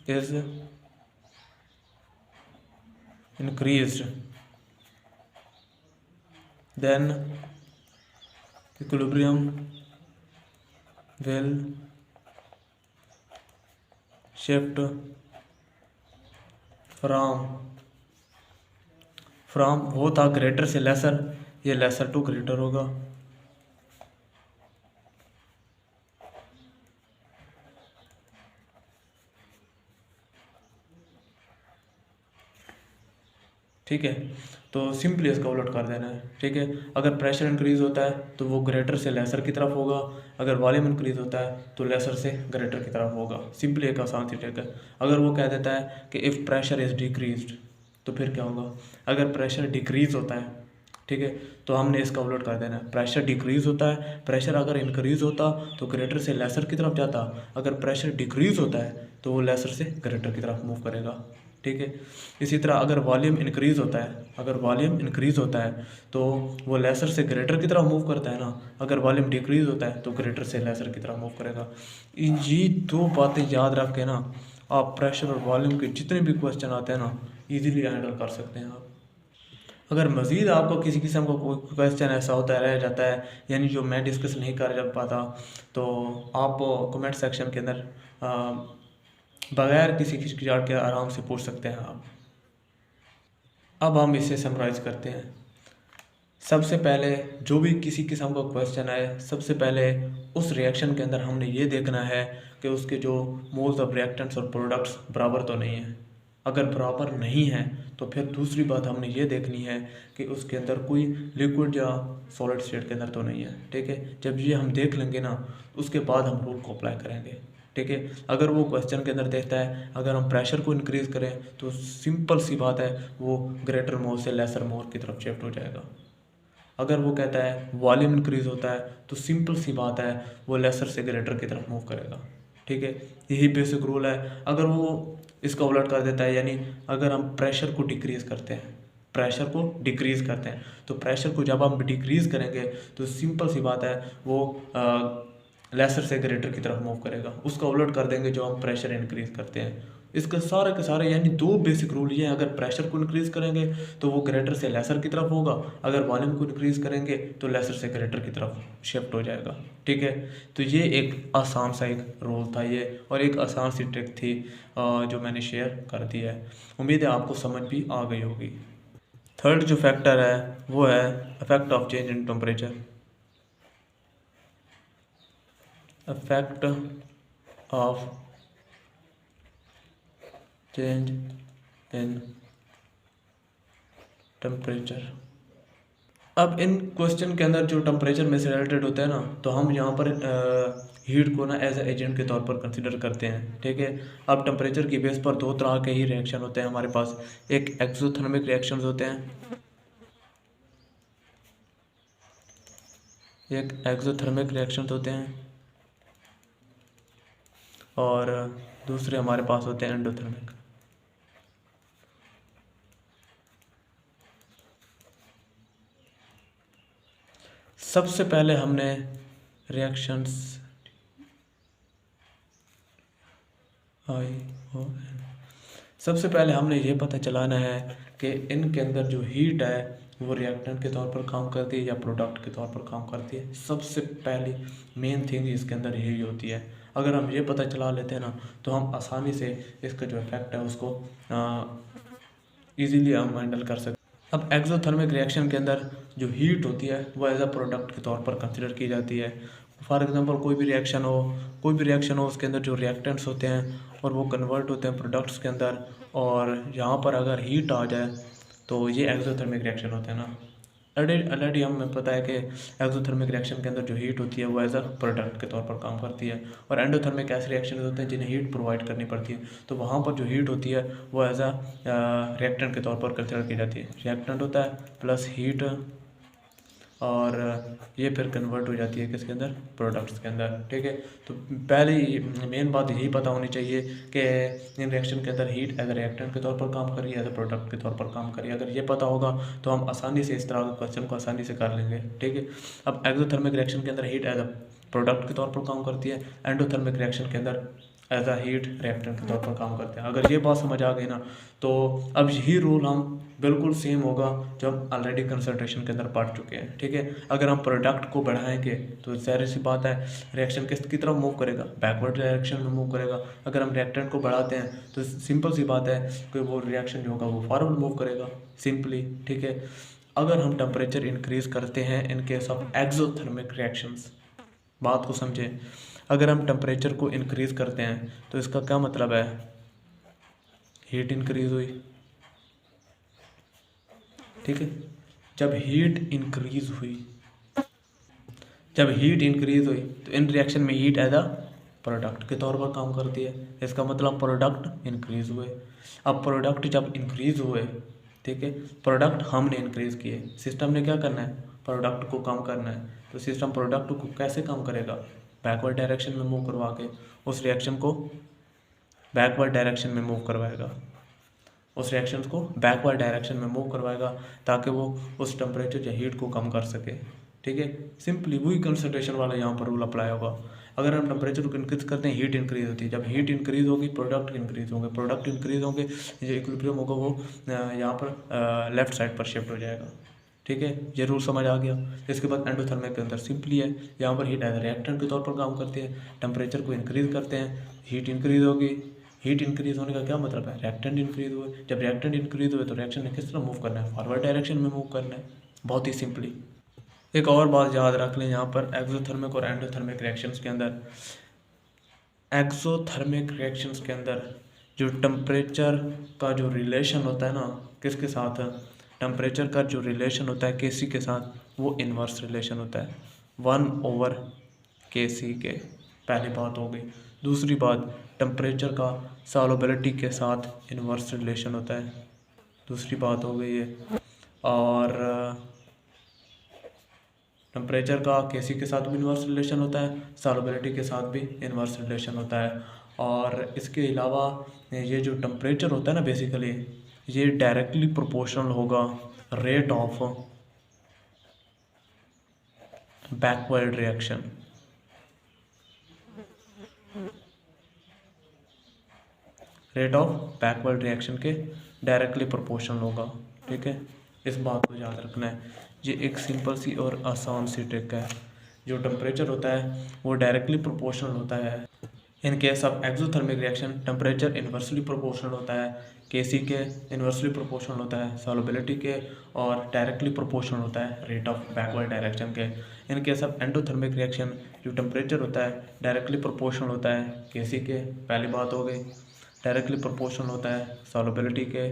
is increased then equilibrium will shift from वो था ग्रेटर से लेसर, ये लेसर टू ग्रेटर होगा। ठीक है, तो सिंपली इसका उलट कर देना है। ठीक है, अगर प्रेशर इंक्रीज होता है तो वो ग्रेटर से लेसर की तरफ होगा, अगर वॉल्यूम इंक्रीज होता है तो लेसर से ग्रेटर की तरफ होगा। सिंपली एक आसान सी ट्रिक है। अगर वो कह देता है कि इफ़ प्रेशर इज़ डिक्रीज्ड तो फिर क्या होगा, अगर प्रेशर डिक्रीज होता है, ठीक है, तो हमने इसका उलट कर देना है। प्रेशर डिक्रीज होता है, प्रेशर अगर इंक्रीज होता तो ग्रेटर से लेसर की तरफ जाता, अगर प्रेशर डिक्रीज होता है तो वो लेसर से ग्रेटर की तरफ मूव करेगा। ठीक है, इसी तरह अगर वॉल्यूम इंक्रीज होता है, अगर वॉल्यूम इंक्रीज होता है तो वो लेसर से ग्रेटर की तरफ मूव करता है ना, अगर वॉल्यूम डिक्रीज होता है तो ग्रेटर से लेसर की तरफ मूव करेगा। ये दो बातें याद रख के ना आप प्रेशर और वॉल्यूम के जितने भी क्वेश्चन आते हैं ना ईजिली हैंडल कर सकते हैं आप। अगर मज़ीद आपको किसी किस्म का कोई क्वेश्चन ऐसा होता है रह जाता है, यानी जो मैं डिस्कस नहीं कर पाता, तो आप कमेंट सेक्शन के अंदर बगैर किसी हिचकिचाहट के आराम से पूछ सकते हैं आप। अब हम इसे समराइज़ करते हैं। सबसे पहले जो भी किसी किस्म का क्वेश्चन आए, सबसे पहले उस रिएक्शन के अंदर हमने ये देखना है कि उसके जो मोल्स ऑफ रिएक्टेंट्स और प्रोडक्ट्स बराबर तो नहीं है। अगर बराबर नहीं है तो फिर दूसरी बात हमने ये देखनी है कि उसके अंदर कोई लिक्विड या सॉलिड स्टेट के अंदर तो नहीं है। ठीक है, जब ये हम देख लेंगे ना उसके बाद हम रूल को अप्लाई करेंगे। ठीक है, अगर वो क्वेश्चन के अंदर देखता है अगर हम प्रेशर को इंक्रीज़ करें तो सिंपल सी बात है वो ग्रेटर मोल से लेसर मोल की तरफ शिफ्ट हो जाएगा। अगर वो कहता है वॉल्यूम इंक्रीज होता है तो सिंपल सी बात है वो लेसर से ग्रेटर की तरफ मूव करेगा। ठीक है, यही बेसिक रूल है। अगर वो इसका उलट कर देता है, यानी अगर हम प्रेशर को डिक्रीज़ करते हैं, प्रेशर को डिक्रीज़ करते हैं, तो प्रेशर को जब हम डिक्रीज़ करेंगे तो सिंपल सी बात है वो लेसर से ग्रेटर की तरफ मूव करेगा। उसका उलट कर देंगे जो हम प्रेशर इंक्रीज़ करते हैं। इसके सारे के सारे यानी दो बेसिक रूल ये हैं, अगर प्रेशर को इंक्रीज़ करेंगे तो वो ग्रेटर से लेसर की तरफ होगा, अगर वॉल्यूम को इंक्रीज़ करेंगे तो लेसर से ग्रेटर की तरफ शिफ्ट हो जाएगा। ठीक है, तो ये एक आसान सा एक रूल था ये, और एक आसान सी ट्रिक थी जो मैंने शेयर कर दी है। उम्मीद है आपको समझ भी आ गई होगी। थर्ड जो फैक्टर है वो है effect of change in temperature. Effect of change in temperature. अब इन क्वेश्चन के अंदर जो टेम्परेचर में से रिलेटेड होता है ना, तो हम यहाँ पर हीट को ना एज ए एजेंट के तौर पर कंसिडर करते हैं, ठीक है। अब टेम्परेचर की बेस पर दो तरह के ही रिएक्शन होते हैं हमारे पास। एक एक्सोथर्मिक रिएक्शंस होते हैं, एक एक्सोथर्मिक रिएक्शंस होते हैं, और दूसरे हमारे पास होते हैं एंडोथर्मिक। सबसे पहले हमने रिएक्शंस सबसे पहले हमने ये पता चलाना है कि इनके अंदर जो हीट है वो रिएक्टेंट के तौर पर काम करती है या प्रोडक्ट के तौर पर काम करती है। सबसे पहली मेन थिंग इसके अंदर यही होती है। अगर हम ये पता चला लेते हैं ना, तो हम आसानी से इसका जो इफेक्ट है उसको इजीली हम हैंडल कर सकते। अब एक्सोथर्मिक रिएक्शन के अंदर जो हीट होती है वो एज अ प्रोडक्ट के तौर पर कंसिडर की जाती है। फॉर एग्जांपल कोई भी रिएक्शन हो उसके अंदर जो रिएक्टेंट्स होते हैं और वो कन्वर्ट होते हैं प्रोडक्ट्स के अंदर, और यहाँ पर अगर हीट आ जाए तो ये एक्सोथर्मिक रिएक्शन होते हैं ना। ऑलरेडी हमें पता है कि एक्सोथर्मिक रिएक्शन के अंदर जो हीट होती है वो एज अ प्रोडक्ट के तौर पर काम करती है, और एंडोथर्मिक ऐसे रिएक्शन होते हैं जिन्हें हीट प्रोवाइड करनी पड़ती है, तो वहाँ पर जो हीट होती है वो एज अ रिएक्टेंट के तौर पर कंसिडर की जाती है। रिएक्टेंट होता है प्लस हीट, और ये फिर कन्वर्ट हो जाती है किसके अंदर, प्रोडक्ट्स के अंदर, ठीक है। तो पहली मेन बात यही पता होनी चाहिए कि इन रिएक्शन के अंदर हीट एज ए रिएक्टेंट के तौर पर काम कर रही है, एज ए प्रोडक्ट के तौर पर काम कर रही है। अगर ये पता होगा तो हम आसानी से इस तरह के क्वेश्चन को आसानी से कर लेंगे, ठीक है। अब एक्सोथर्मिक रिएक्शन के अंदर हीट एज ए प्रोडक्ट के तौर पर काम करती है, एंडोथर्मिक रिएक्शन के अंदर एज अ हीट रिएक्टेंट के तौर पर काम करते हैं। अगर ये बात समझ आ गई ना, तो अब यही रूल हम बिल्कुल सेम होगा जो हम ऑलरेडी कंसंट्रेशन के अंदर पढ़ चुके हैं, ठीक है। अगर हम प्रोडक्ट को बढ़ाएंगे तो जाहिर सी बात है रिएक्शन किस तरफ मूव करेगा, बैकवर्ड डायरेक्शन में मूव करेगा। अगर हम रिएक्टेंट को बढ़ाते हैं तो सिंपल सी बात है कि वो रिएक्शन जो होगा वो फॉरवर्ड मूव करेगा, सिंपली, ठीक है। अगर हम टेम्परेचर इंक्रीज करते हैं in case of exothermic reactions, बात को समझें, अगर हम टेम्परेचर को इंक्रीज करते हैं तो इसका क्या मतलब है, हीट इंक्रीज हुई, ठीक है। जब हीट इंक्रीज हुई तो इन रिएक्शन में हीट एज अ प्रोडक्ट के तौर पर काम करती है। इसका मतलब प्रोडक्ट इंक्रीज हुए। अब प्रोडक्ट जब इंक्रीज हुए, ठीक है, प्रोडक्ट हमने इंक्रीज किए, सिस्टम ने क्या करना है, प्रोडक्ट को कम करना है। तो सिस्टम प्रोडक्ट को कैसे कम करेगा, बैकवर्ड डायरेक्शन में मूव करवा के उस रिएक्शन को बैकवर्ड डायरेक्शन में मूव करवाएगा, उस रिएक्शन को बैकवर्ड डायरेक्शन में मूव करवाएगा ताकि वो उस टेम्परेचर या हीट को कम कर सके, ठीक है। सिंपली वही कंसंट्रेशन वाला यहाँ पर रूल अप्लाई होगा। अगर हम टेम्परेचर को इंक्रीज करते हैं, हीट इंक्रीज होती है। जब हीट इंक्रीज होगी प्रोडक्ट इंक्रीज होंगे, जो इक्विलिब्रियम होगा वो यहाँ पर लेफ्ट साइड पर शिफ्ट हो जाएगा, ठीक है। ये रूल समझ आ गया। इसके बाद एंडोथर्मिक के अंदर सिंपली है, यहाँ पर हीट एज रिएक्टेंट के तौर पर काम करती है। टेम्परेचर को इंक्रीज करते हैं, हीट इंक्रीज होगी। हीट इंक्रीज होने का क्या मतलब है, रिएक्टेंट इंक्रीज हुए। जब रिएक्टेंट इंक्रीज हुए तो रिएक्शन ने किस तरह मूव करना है, फॉरवर्ड डायरेक्शन में मूव करना है, बहुत ही सिंपली। एक और बात याद रख लें यहाँ पर, एक्सोथर्मिक और एंडोथर्मिक रिएक्शंस के अंदर, एक्सोथर्मिक रिएक्शंस के अंदर जो टेम्परेचर का जो रिलेशन होता है ना, किसके साथ, टेम्परेचर का जो रिलेशन होता है केसी के साथ, वो इन्वर्स रिलेशन होता है 1/kc के। पहली बात हो गई। दूसरी बात, टेम्परेचर का सॉल्युबिलिटी के साथ इन्वर्स रिलेशन होता है, दूसरी बात हो गई है। और टेम्परेचर का केसी के साथ भी इन्वर्स रिलेशन होता है, सॉल्युबिलिटी के साथ भी इन्वर्स रिलेशन होता है। और इसके अलावा ये जो टेम्परेचर होता है ना, बेसिकली ये डायरेक्टली प्रोपोर्शनल होगा rate of backward reaction, rate of backward reaction के डायरेक्टली प्रोपोर्शनल होगा, ठीक है। इस बात को याद रखना है। ये एक सिंपल सी और आसान सी ट्रिक है। जो टेम्परेचर होता है वो डायरेक्टली प्रोपोर्शनल होता है in case of exothermic reaction temperature inversely proportional होता है, केसी के इन्वर्सली प्रोपोर्शनल होता है सॉल्युबिलिटी के, और डायरेक्टली प्रोपोर्शनल होता है रेट ऑफ बैकवर्ड डायरेक्शन के। In case of endothermic reaction जो टेम्परेचर होता है डायरेक्टली प्रोपोर्शनल होता है केसी के, पहली बात हो गई। डायरेक्टली प्रोपोर्शनल होता है सॉल्युबिलिटी के,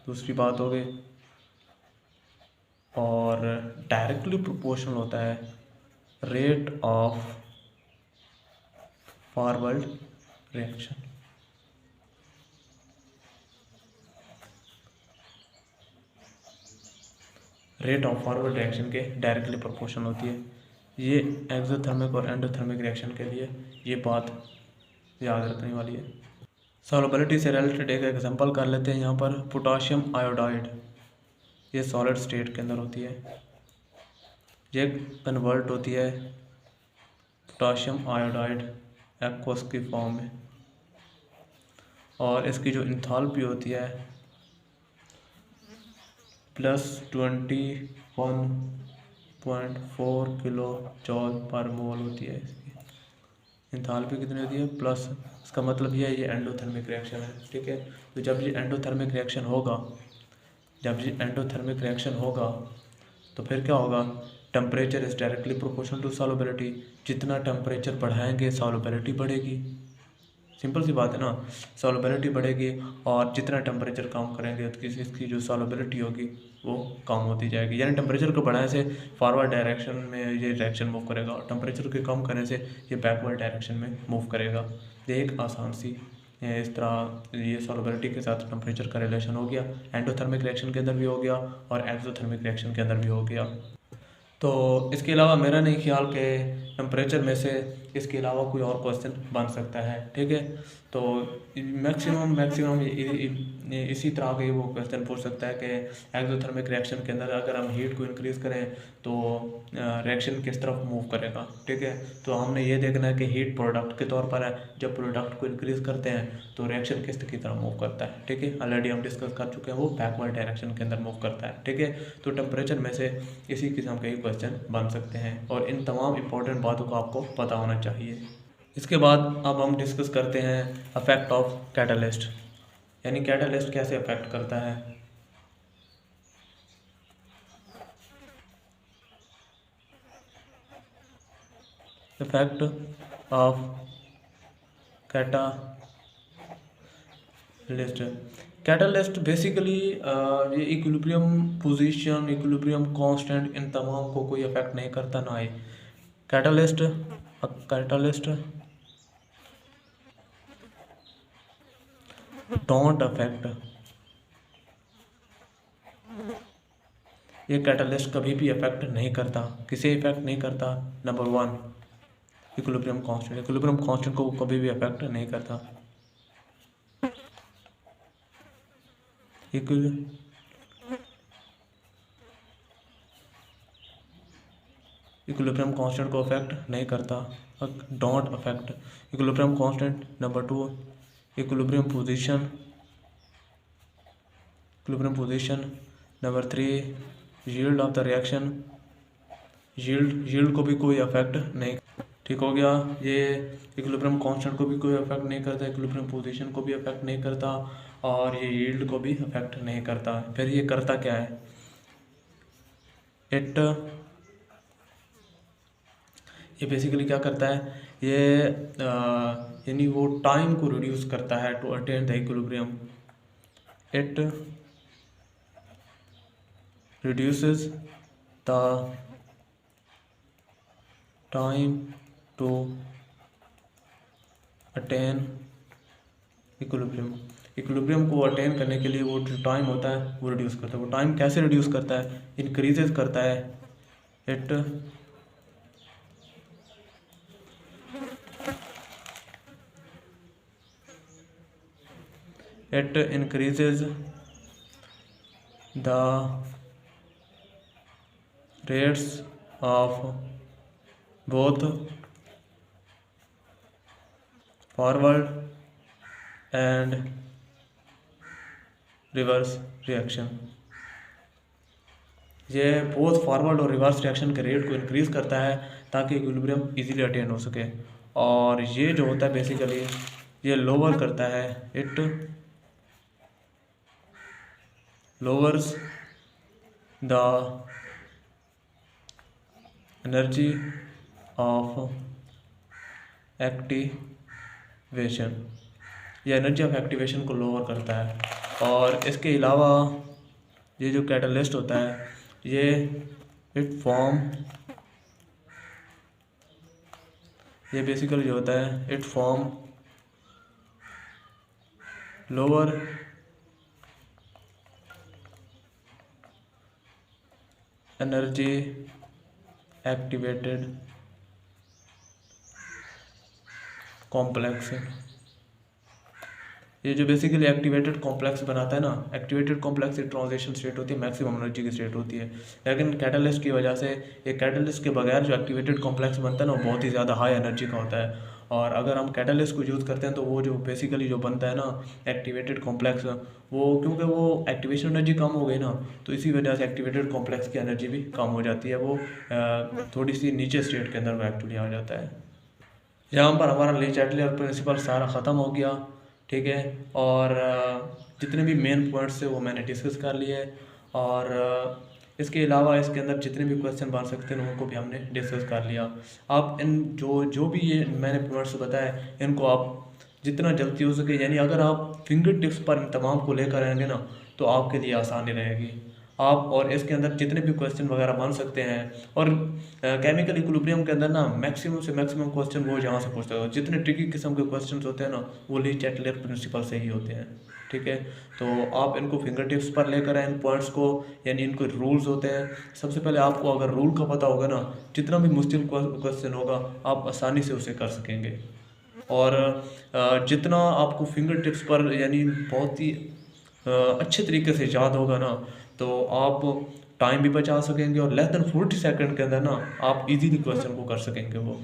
दूसरी बात हो गई। और डायरेक्टली प्रोपोर्शनल होता है rate of forward reaction. Rate of forward reaction के डायरेक्टली प्रोपोर्शनल होती है। ये एक्सोथर्मिक और एंडोथर्मिक रिएक्शन के लिए ये बात याद रखने वाली है। सॉल्युबिलिटी से रिलेटेड एक एग्जांपल कर लेते हैं। यहाँ पर पोटाशियम आयोडाइड ये सॉलिड स्टेट के अंदर होती है, ये कन्वर्ट होती है पोटाशियम आयोडाइड एक्वस की फॉर्म में, और इसकी जो इंथाल्पी होती है +21.4 किलो जॉल पर मोल होती है। इसकी इंथाल्पी कितनी होती है प्लस, इसका मतलब ये है ये एंडोथर्मिक रिएक्शन है, ठीक है। तो जब ये एंडोथर्मिक रिएक्शन होगा तो फिर क्या होगा, temperature is directly proportional to solubility. जितना टेम्परेचर बढ़ाएंगे सॉल्युबिलिटी बढ़ेगी, सिंपल सी बात है ना। सॉल्युबिलिटी बढ़ेगी और जितना टेम्परेचर कम करेंगे तो इसकी जो सॉल्युबिलिटी होगी वो कम होती जाएगी। यानी टेम्परेचर को बढ़ाने से फॉरवर्ड डायरेक्शन में ये डायरेक्शन मूव करेगा, और टेम्परेचर को कम करने से ये बैकवर्ड डायरेक्शन में मूव करेगा। ये एक आसान सी इस तरह ये सॉल्युबिलिटी के साथ टेम्परेचर का रिलेशन हो गया, एंडोथर्मिक रिएक्शन के अंदर भी हो गया और एक्सोथर्मिक रिएक्शन के अंदर भी हो गया। तो इसके अलावा मेरा नहीं ख्याल कि टेम्परेचर में से इसके अलावा कोई और क्वेश्चन बन सकता है, ठीक है। तो मैक्सिमम इसी तरह के वो क्वेश्चन पूछ सकता है कि एक्सोथर्मिक रिएक्शन के अंदर अगर हम हीट को इंक्रीज़ करें तो रिएक्शन किस तरफ मूव करेगा, ठीक है। तो हमने ये देखना है कि हीट प्रोडक्ट के तौर पर है, जब प्रोडक्ट को इंक्रीज़ करते हैं तो रिएक्शन किस की तरफ मूव करता है, ठीक है। ऑलरेडी हम डिस्कस कर चुके हैं, वो बैकवर्ड डायरेक्शन के अंदर मूव करता है, ठीक है। तो टेम्परेचर में से इसी किस्म के क्वेश्चन बन सकते हैं, और इन तमाम इंपॉर्टेंट बातों का आपको पता होना चाहिए। इसके बाद अब हम डिस्कस करते हैं अफेक्ट ऑफ कैटलिस्ट, यानी कैटलिस्ट कैसे अफेक्ट करता है। इफेक्ट ऑफ कैटलिस्ट बेसिकली ये इक्विलिब्रियम पोजीशन, इक्विलिब्रियम कांस्टेंट, इन तमाम को कोई अफेक्ट नहीं करता ना ही कैटलिस्ट डोंट अफेक्ट, ये कैटलिस्ट कभी भी अफेक्ट नहीं करता, किसे इफेक्ट नहीं करता। नंबर 1 इक्विलिब्रियम कांस्टेंट को कभी भी अफेक्ट नहीं करता। इक्विलिब्रियम कांस्टेंट को अफेक्ट नहीं करता, don't affect equilibrium constant. Number 2 equilibrium position. Number 3 yield of the reaction, yield को भी कोई अफेक्ट नहीं, ठीक हो गया। ये इक्विलिब्रियम कांस्टेंट को भी कोई अफेक्ट नहीं करता, इक्विलिब्रियम पोजीशन को भी अफेक्ट नहीं करता, और ये यील्ड को भी अफेक्ट नहीं करता। फिर ये करता क्या है, ये बेसिकली क्या करता है, ये यानी वो टाइम को रिड्यूस करता है to attain the equilibrium. It reduces the time to attain equilibrium को अटेन करने के लिए वो जो टाइम होता है वो रिड्यूस करता है। वो टाइम कैसे रिड्यूस करता है, इंक्रीजेस करता है। It increases the rates of both forward and reverse reaction। ये बोथ फॉरवर्ड और रिवर्स रिएक्शन के रेट को इंक्रीज़ करता है ताकि इक्विलिब्रियम इजीली अटेन हो सके। और ये जो होता है बेसिकली ये लोअर करता है, it lowers the energy of activation, ये एनर्जी ऑफ एक्टिवेशन को लोअर करता है। और इसके अलावा ये जो कैटलिस्ट होता है ये ये बेसिकली जो होता है it form lower energy activated complex, ये जो बेसिकली एक्टिवेटेड कॉम्प्लेक्स बनाता है ना, एक्टिवेटेड कॉम्प्लेक्स एक ट्रांजिशन स्टेट होती है, मैक्सिमम एनर्जी की स्टेट होती है। लेकिन कैटलिस्ट की वजह से ये कैटलिस्ट के बगैर जो एक्टिवेटेड कॉम्प्लेक्स बनता है ना वो बहुत ही ज़्यादा हाई एनर्जी का होता है। और अगर हम कैटलिस्ट को यूज़ करते हैं तो वो जो बेसिकली जो बनता है ना एक्टिवेटेड कॉम्प्लेक्स, वो क्योंकि वो एक्टिवेशन एनर्जी कम हो गई ना तो इसी वजह से एक्टिवेटेड कॉम्प्लेक्स की एनर्जी भी कम हो जाती है, वो थोड़ी सी नीचे स्टेट के अंदर वो एक्चुअली आ जाता है। यहाँ पर हमारा ले चैटलियर प्रिंसिपल सारा ख़त्म हो गया, ठीक है। और जितने भी मेन पॉइंट्स थे वो मैंने डिस्कस कर लिए। और इसके अलावा इसके अंदर जितने भी क्वेश्चन बन सकते हैं उनको भी हमने डिस्कस कर लिया। आप इन जो जो भी ये मैंने पॉइंट्स बताए इनको आप जितना जल्दी हो सके, यानी अगर आप फिंगर टिप्स पर इन तमाम को लेकर आएंगे ना तो आपके लिए आसानी रहेगी। आप और इसके अंदर जितने भी क्वेश्चन वगैरह बन सकते हैं, और केमिकल इक्विलिब्रियम के अंदर ना मैक्सिमम से मैक्सिमम क्वेश्चन वो जहाँ से पूछते हो, जितने ट्रिकी किस्म के क्वेश्चन होते हैं ना वो ली चैटलियर प्रिंसिपल से ही होते हैं, ठीक है। तो आप इनको फिंगर टिप्स पर लेकर आए इन पॉइंट्स को, यानी इनको रूल्स होते हैं। सबसे पहले आपको अगर रूल का पता होगा ना, जितना भी मुश्किल क्वेश्चन होगा आप आसानी से उसे कर सकेंगे। और जितना आपको फिंगर टिप्स पर यानी बहुत ही अच्छे तरीके से याद होगा ना तो आप टाइम भी बचा सकेंगे और लेस देन 40 सेकंड के अंदर ना आप इजीली क्वेश्चन को कर सकेंगे वो।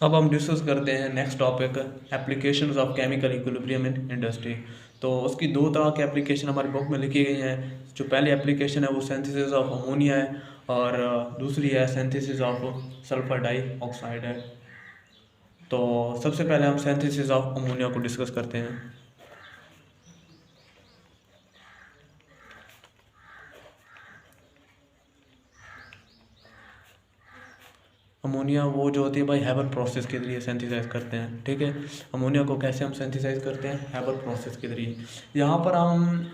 अब हम डिस्कस करते हैं next topic, applications of chemical equilibrium in industry. तो उसकी दो तरह की एप्लीकेशन हमारी बुक में लिखी गई हैं। जो पहली एप्लीकेशन है वो सिंथेसिस ऑफ अमोनिया है और दूसरी है सिंथेसिस ऑफ सल्फर डाइऑक्साइड है। तो सबसे पहले हम सिंथेसिस ऑफ अमोनिया को डिस्कस करते हैं। अमोनिया वो जो होती है भाई हैबर प्रोसेस के जरिए सिंथेसाइज करते हैं, ठीक है। अमोनिया को कैसे हम सिंथेसाइज करते हैं, हैबर प्रोसेस के जरिए। यहाँ पर हम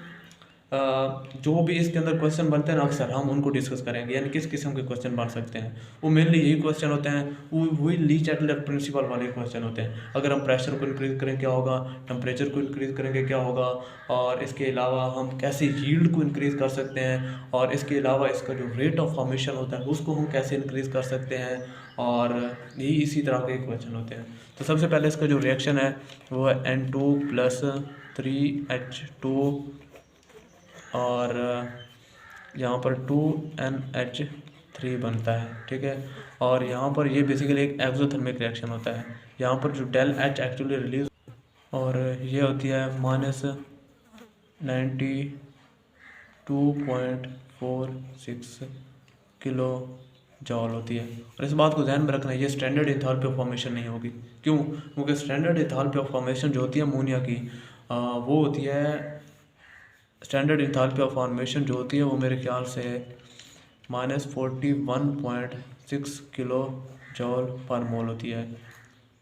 जो भी इसके अंदर क्वेश्चन बनते हैं ना अक्सर हम उनको डिस्कस करेंगे, यानी किस किस्म के क्वेश्चन बन सकते हैं। वो मेनली यही क्वेश्चन होते हैं, वो वही ली चैटलियर प्रिंसिपल वाले क्वेश्चन होते हैं। अगर हम प्रेशर को इंक्रीज करें क्या होगा, टेम्परेचर को इंक्रीज करेंगे क्या होगा, और इसके अलावा हम कैसे यील्ड को इंक्रीज कर सकते हैं, और इसके अलावा इसका जो रेट ऑफ फॉर्मेशन होता है उसको हम कैसे इंक्रीज कर सकते हैं, और यही इसी तरह के क्वेश्चन होते हैं। तो सबसे पहले इसका जो रिएक्शन है वो है N2+3H2 और यहाँ पर 2NH3 बनता है, ठीक है। और यहाँ पर ये बेसिकली एक एक्सोथर्मिक रिएक्शन होता है। यहाँ पर जो डेल एच एक्चुअली रिलीज और ये होती है -92.46 किलो जॉल होती है। और इस बात को ध्यान में रखना, ये स्टैंडर्ड एंथैल्पी ऑफ फॉर्मेशन नहीं होगी। क्यों? क्योंकि स्टैंडर्ड एंथैल्पी ऑफ फॉर्मेशन जो होती है अमोनिया की वो होती है, स्टैंडर्ड एंथैल्पी ऑफ फॉर्मेशन जो होती है वो मेरे ख्याल से -41.6 किलो जॉल पर मोल होती है।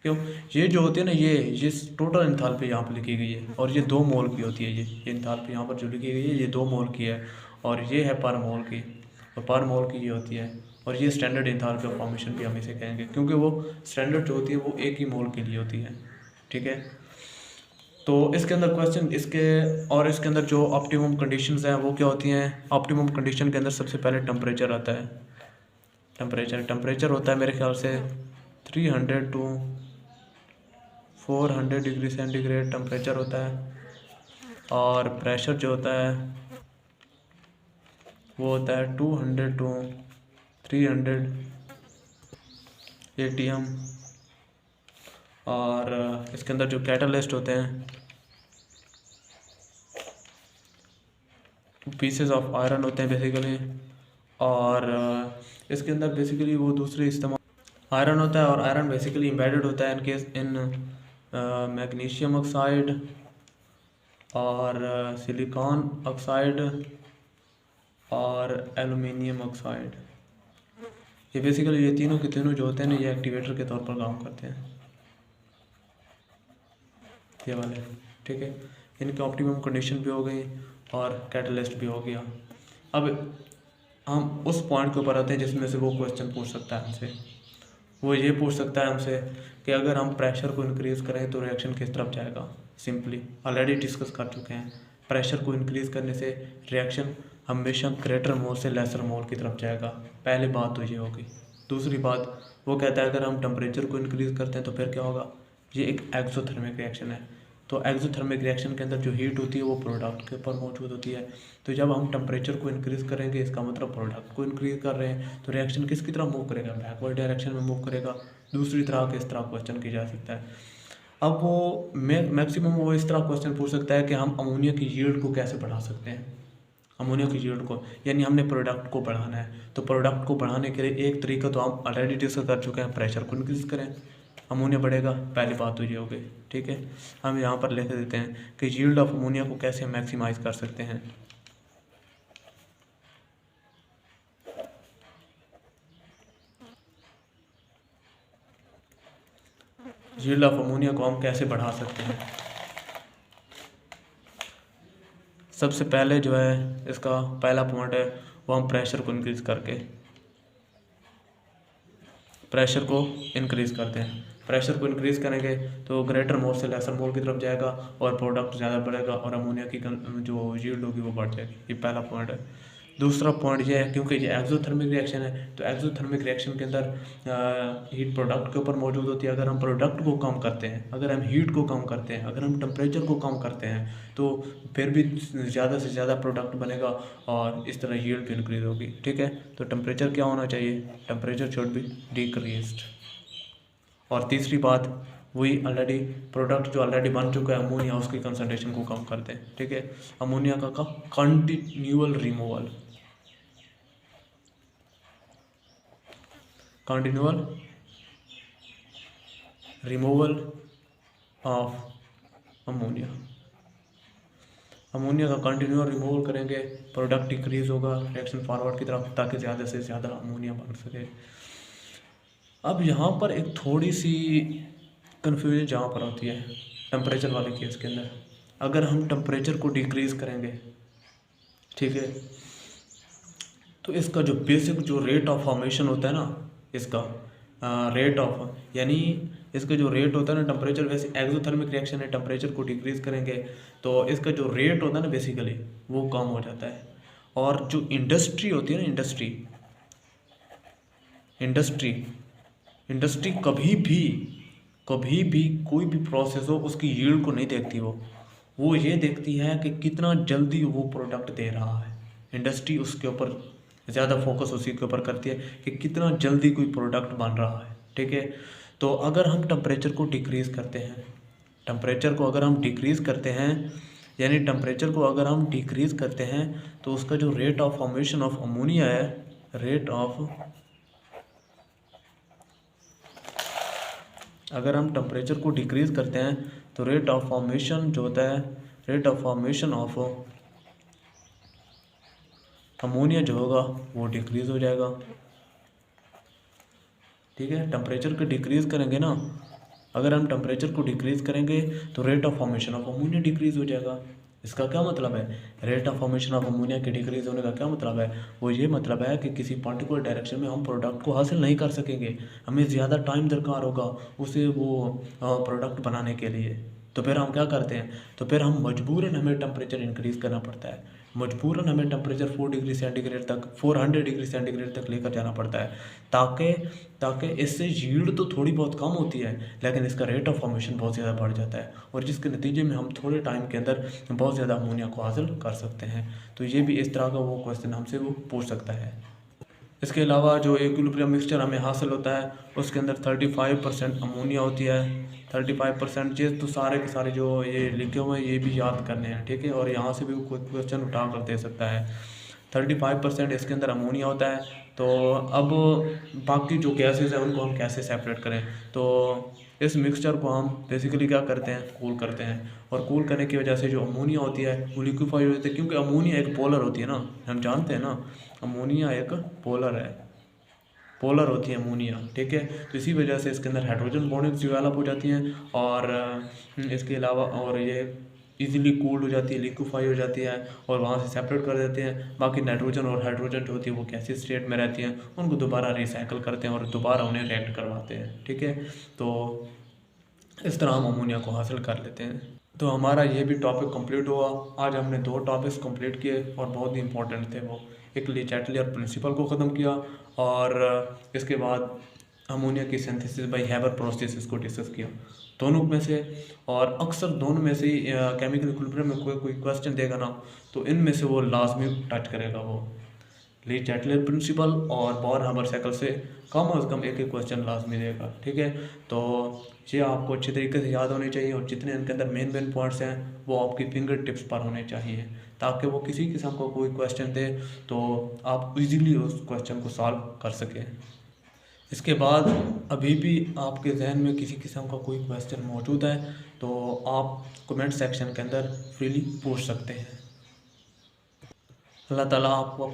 क्यों? ये जो होती है ना ये टोटल एंथैल्पी यहाँ पर लिखी गई है और ये 2 मोल की होती है। ये एंथैल्पी यहाँ पर जो लिखी गई है ये 2 मोल की है और ये है पर मोल की, और पर मोल की ये होती है। और ये स्टैंडर्ड एंथैल्पी ऑफ फॉर्मेशन भी हम इसे कहेंगे क्योंकि वो स्टैंडर्ड जो होती है वो एक ही मोल के लिए होती है, ठीक है। तो इसके अंदर क्वेश्चन इसके अंदर जो ऑप्टिमम कंडीशंस हैं वो क्या होती हैं। ऑप्टिमम कंडीशन के अंदर सबसे पहले टेम्परेचर आता है। टेम्परेचर होता है मेरे ख्याल से 300 to 400 डिग्री सेंटीग्रेड टेम्परेचर होता है। और प्रेशर जो होता है वो होता है 200 to 300 atm। और इसके अंदर जो कैटलिस्ट होते हैं पीसेस ऑफ आयरन होते हैं बेसिकली। और इसके अंदर बेसिकली वो दूसरे इस्तेमाल आयरन होता है और आयरन बेसिकली एम्बेडेड होता है इन मैग्नीशियम ऑक्साइड और सिलिकॉन ऑक्साइड और एल्युमिनियम ऑक्साइड। ये बेसिकली ये तीनों के तीनों जो होते हैं ना, ये एक्टिवेटर के तौर पर काम करते हैं, ये वाले, ठीक है। इनकी ऑप्टिमम कंडीशन भी हो गई और कैटलिस्ट भी हो गया। अब हम उस पॉइंट के ऊपर आते हैं जिसमें से वो क्वेश्चन पूछ सकता है हमसे। वो ये पूछ सकता है हमसे कि अगर हम प्रेशर को इंक्रीज़ करें तो रिएक्शन किस तरफ जाएगा। सिंपली ऑलरेडी डिस्कस कर चुके हैं, प्रेशर को इंक्रीज़ करने से रिएक्शन हमेशा ग्रेटर मोल से लेसर मोल की तरफ जाएगा। पहली बात तो ये होगी। दूसरी बात, वो कहता है अगर हम टेम्परेचर को इंक्रीज़ करते हैं तो फिर क्या होगा। ये एक एक्सोथर्मिक रिएक्शन है, तो एक्सोथर्मिक रिएक्शन के अंदर जो हीट होती है वो प्रोडक्ट के ऊपर मौजूद होती है। तो जब हम टेम्परेचर को इंक्रीज़ करेंगे, इसका मतलब प्रोडक्ट को इंक्रीज़ कर रहे हैं, तो रिएक्शन किसकी तरफ मूव करेगा, बैकवर्ड डायरेक्शन में मूव करेगा। दूसरी तरह के इस तरह क्वेश्चन की जा सकता है। अब वो मैक्सिमम वो इस तरह क्वेश्चन पूछ सकता है कि हम अमोनिया की यील्ड को कैसे बढ़ा सकते हैं। अमोनिया की यील्ड को यानी हमने प्रोडक्ट को बढ़ाना है, तो प्रोडक्ट को बढ़ाने के लिए एक तरीका तो हम ऑलरेडी डिस्कस कर चुके हैं, प्रेशर को इंक्रीज़ करें, अमोनिया बढ़ेगा। पहली बात तो ये हो गई, ठीक है। हम यहाँ पर लिख देते हैं कि यील्ड ऑफ अमोनिया को कैसे मैक्सिमाइज कर सकते हैं। यील्ड ऑफ अमोनिया को हम कैसे बढ़ा सकते हैं। सबसे पहले जो है इसका पहला पॉइंट है वो हम प्रेशर को इंक्रीज़ करके प्रेशर को इंक्रीज़ करते हैं। प्रेशर को इंक्रीज़ करेंगे तो ग्रेटर मोल से लेसर मोल की तरफ जाएगा और प्रोडक्ट ज़्यादा बढ़ेगा और अमोनिया की जो यील्ड होगी वो बढ़ जाएगी। ये पहला पॉइंट है। दूसरा पॉइंट ये है, क्योंकि ये एक्सोथर्मिक रिएक्शन है, तो एक्सोथर्मिक रिएक्शन के अंदर हीट प्रोडक्ट के ऊपर मौजूद होती है। अगर हम प्रोडक्ट को कम करते हैं, अगर हम हीट को कम करते हैं, अगर हम टेम्परेचर को कम करते हैं, तो फिर भी ज़्यादा से ज़्यादा प्रोडक्ट बनेगा और इस तरह यील्ड भी इंक्रीज़ होगी, ठीक है। तो टेम्परेचर क्या होना चाहिए, टेम्परेचर शुड बी डिक्रीज्ड। और तीसरी बात वही ऑलरेडी प्रोडक्ट जो ऑलरेडी बन चुका है अमोनिया, उसकी कंसनट्रेशन को कम करते हैं, ठीक है। अमोनिया का continual removal, continual removal of ammonia. Ammonia का कंटिन्यूअल रिमूवल करेंगे, प्रोडक्ट डिक्रीज होगा रिएक्शन फॉरवर्ड की तरफ, ताकि ज़्यादा से ज़्यादा अमोनिया बन सके। अब यहाँ पर एक थोड़ी सी कन्फ्यूजन जहाँ पर होती है टेम्परेचर वाले केस के अंदर, अगर हम टेम्परेचर को डिक्रीज़ करेंगे, ठीक है, तो इसका जो बेसिक जो रेट ऑफ फॉर्मेशन होता है ना, इसका रेट ऑफ यानी इसका जो रेट होता है ना, टेम्परेचर वैसे एक्सोथर्मिक रिएक्शन है, टेम्परेचर को डिक्रीज़ करेंगे तो इसका जो रेट होता है ना बेसिकली वो कम हो जाता है। और जो इंडस्ट्री होती है ना, इंडस्ट्री कभी भी कोई भी प्रोसेस हो उसकी यील्ड को नहीं देखती। वो ये देखती है कि कितना जल्दी वो प्रोडक्ट दे रहा है। इंडस्ट्री उसके ऊपर ज़्यादा फोकस उसी के ऊपर करती है कि कितना जल्दी कोई प्रोडक्ट बन रहा है, ठीक है। तो अगर हम टेम्परेचर को डिक्रीज़ करते हैं, यानी टेम्परेचर को अगर हम डिक्रीज़ करते हैं तो उसका जो rate of formation of ammonia है, अगर हम टेम्परेचर को डिक्रीज़ करते हैं तो रेट ऑफ फॉर्मेशन जो होता है, rate of formation of ammonia जो होगा वो डिक्रीज़ हो जाएगा, ठीक है। टेम्परेचर को डिक्रीज़ करेंगे ना, अगर हम टेम्परेचर को डिक्रीज़ करेंगे तो rate of formation of ammonia decrease हो जाएगा। इसका क्या मतलब है, rate of formation of ammonia के डिक्रीज़ होने का क्या मतलब है, वो ये मतलब है कि किसी पर्टिकुलर डायरेक्शन में हम प्रोडक्ट को हासिल नहीं कर सकेंगे, हमें ज़्यादा टाइम दरकार होगा उसे वो प्रोडक्ट बनाने के लिए। तो फिर हम क्या करते हैं, तो फिर हम मजबूरन हमें टेम्परेचर इंक्रीज़ करना पड़ता है, मजबूरन हमें टेम्परेचर 400 डिग्री सेंटीग्रेड तक लेकर जाना पड़ता है, ताकि इससे यील्ड तो थोड़ी बहुत कम होती है लेकिन इसका रेट ऑफ फॉर्मेशन बहुत ज़्यादा बढ़ जाता है, और जिसके नतीजे में हम थोड़े टाइम के अंदर बहुत ज़्यादा अमोनिया को हासिल कर सकते हैं। तो ये भी इस तरह का वो क्वेश्चन हमसे वो पूछ सकता है। इसके अलावा जो इक्विलिब्रियम मिक्सचर हमें हासिल होता है उसके अंदर 35% अमोनिया होती है, 35%। ये तो सारे के सारे जो ये लिखे हुए हैं ये भी याद करने हैं, ठीक है, और यहाँ से भी कोई क्वेश्चन उठा कर दे सकता है। 35% इसके अंदर अमोनिया होता है। तो अब बाकी जो गैसेस हैं उनको हम कैसे सेपरेट करें, तो इस मिक्सचर को हम बेसिकली क्या करते हैं, कूल करते हैं। और कूल करने की वजह से जो अमोनिया होती है वो लिक्विफाई हो जाती है, क्योंकि अमोनिया एक पोलर होती है ना, हम जानते हैं ना, अमोनिया एक पोलर है, पोलर होती है अमोनिया, ठीक है। तो इसी वजह से इसके अंदर हाइड्रोजन बॉन्ड्स डेवलप हो जाती हैं, और इसके अलावा और ये इजीली कूल्ड हो जाती है, लिक्विफाई हो जाती है, और वहाँ से सेपरेट कर देते हैं। बाकी नाइट्रोजन और हाइड्रोजन जो होती है वो गैसीय स्टेट में रहती हैं, उनको दोबारा रिसाइकल करते हैं और दोबारा उन्हें रिएक्ट करवाते हैं, ठीक है। तो इस तरह हम अमोनिया को हासिल कर लेते हैं। तो हमारा ये भी टॉपिक कंप्लीट हुआ। आज हमने 2 टॉपिक्स कंप्लीट किए और बहुत ही इंपॉर्टेंट थे वो। एक ली चैटलियर प्रिंसिपल को ख़त्म किया, और इसके बाद अमोनिया की सिंथेसिस बाय हैबर प्रोसेस इसको डिस्कस किया, दोनों में से। और अक्सर दोनों में से केमिकल इक्विलिब्रियम में कोई क्वेश्चन देगा ना, तो इनमें से वो लाजमी टच करेगा वो। ली चैटलियर प्रिंसिपल और बॉर हामर साइकिल से कम अज़ कम एक क्वेश्चन लाजमी देगा, ठीक है। तो ये आपको अच्छे तरीके से याद होने चाहिए, और जितने इनके अंदर मेन पॉइंट्स हैं वो आपकी फिंगर टिप्स पर होने चाहिए, ताकि वो किसी किस्म का कोई क्वेश्चन दे तो आप इजीली उस क्वेश्चन को सॉल्व कर सकें। इसके बाद अभी भी आपके जहन में किसी किस्म का कोई क्वेश्चन मौजूद है तो आप कमेंट सेक्शन के अंदर फ्रीली पूछ सकते हैं। अल्लाह ताला आपको